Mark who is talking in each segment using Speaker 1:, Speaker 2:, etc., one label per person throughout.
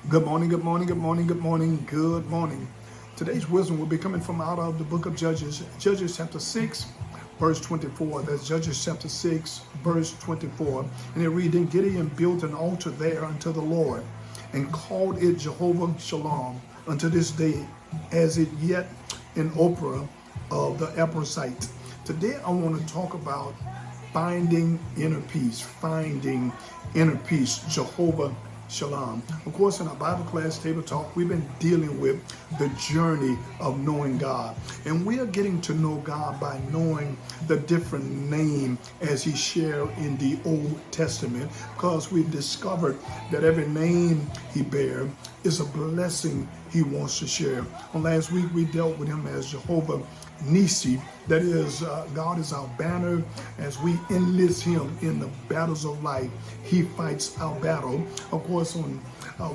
Speaker 1: Good morning, good morning, good morning, good morning, good morning. Today's wisdom will be coming from out of the book of Judges, Judges chapter 6, verse 24. That's Judges chapter 6, verse 24. And it reads, "Then Gideon built an altar there unto the Lord, and called it Jehovah Shalom unto this day, as it yet in Oprah of the Ephraimite." Today I want to talk about finding inner peace, Jehovah Shalom. Of course, in our Bible class, Table Talk, we've been dealing with the journey of knowing God. And we are getting to know God by knowing the different name as he shared in the Old Testament, because we've discovered that every name he bears is a blessing he wants to share. On last week, we dealt with him as Jehovah Nisi. That is, God is our banner. As we enlist him in the battles of life, he fights our battle. Of course,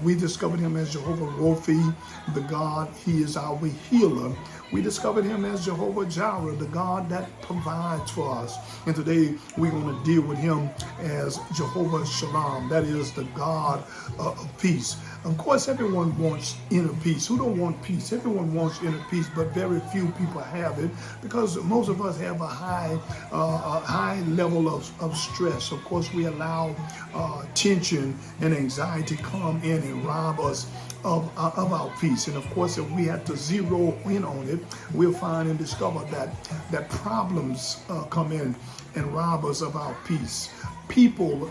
Speaker 1: we discovered him as Jehovah Rophi, the God, he is our healer. We discovered him as Jehovah Jireh, the God that provides for us. And today we're going to deal with him as Jehovah Shalom. That is the God of peace. Of course, everyone wants inner peace. Who don't want peace? Everyone wants inner peace, but very few people have it, because most of us have a high level of stress. Of course, we allow tension and anxiety come in and rob us of our peace. And of course, if we had to zero in on it, we'll find and discover that problems come in and rob us of our peace. People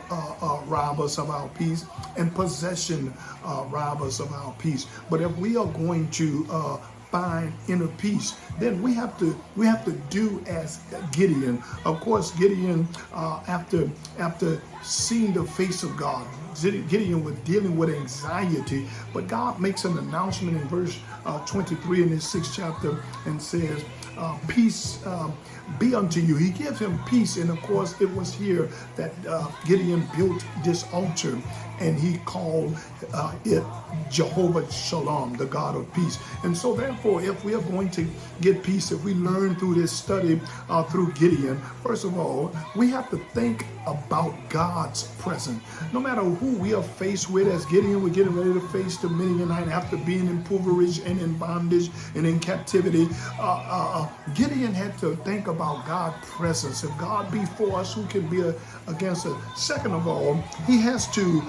Speaker 1: rob us of our peace, and possession rob us of our peace. But if we are going to find inner peace, then we have to do as Gideon. Of course, Gideon, after seeing the face of God, Gideon was dealing with anxiety, but God makes an announcement in verse 23 in his 6th chapter and says, peace be unto you. He gives him peace. And of course, it was here that Gideon built this altar, and he called it Jehovah Shalom, the God of peace. And so therefore, if we are going to get peace, if we learn through this study through Gideon, first of all, we have to think about God's presence. No matter who we are faced with, as Gideon, we're getting ready to face the Midianite after being impoverished and in bondage and in captivity. Gideon had to think about God's presence. If God be for us, who can be against us? Second of all, he has to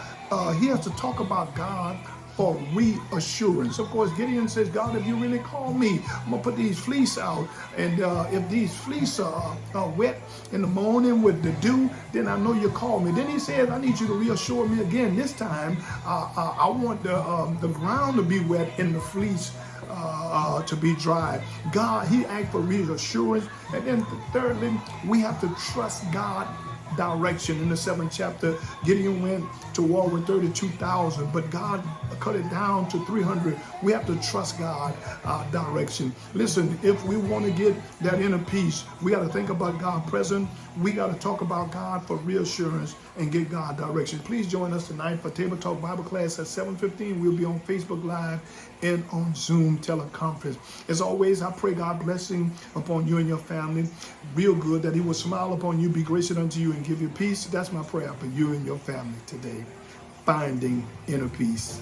Speaker 1: talk about God for reassurance. Of course, Gideon says, God, if you really call me, I'm going to put these fleece out. And if these fleece are wet in the morning with the dew, then I know you call me. Then he says, I need you to reassure me again. This time, I want the ground to be wet and the fleece to be dry. God, he asked for reassurance. And then thirdly, we have to trust God direction. In the 7th chapter, Gideon went to war with 32,000, but God cut it down to 300. We have to trust God direction. Listen, if we want to get that inner peace, we got to think about God present. We got to talk about God for reassurance and get God direction. Please join us tonight for Table Talk Bible class at 7:15. We'll be on Facebook Live and on Zoom teleconference. As always, I pray God blessing upon you and your family. Real good, that he will smile upon you, be gracious unto you, and give you peace. That's my prayer for you and your family today. Finding inner peace.